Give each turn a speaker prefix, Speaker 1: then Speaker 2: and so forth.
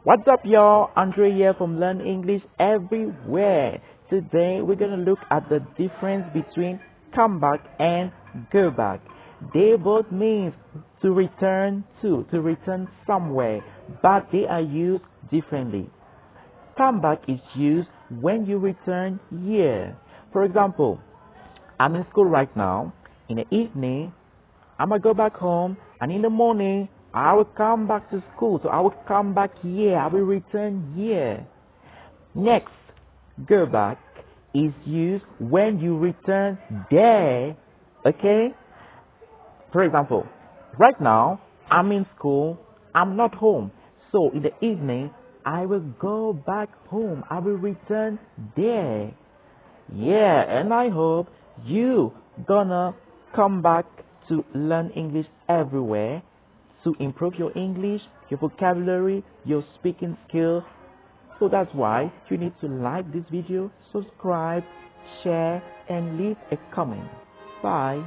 Speaker 1: What's up, y'all? Andre here from Learn English Everywhere. Today we're gonna look at the difference between come back and go back. They both mean to return somewhere, but they are used differently. Come back is used when you return here. For example, I'm in school right now. In the evening, I'm gonna go back home, and in the morning I will come back to school. So I will come back here. I will return here. Next, go back is used when you return there. Okay? For example, right now I'm in school. I'm not home. So in the evening I will go back home. I will return there. Yeah, and I hope you gonna come back to Learn English Everywhere to improve your English, your vocabulary, your speaking skill. So that's why you need to like this video, subscribe, share, and leave a comment. Bye.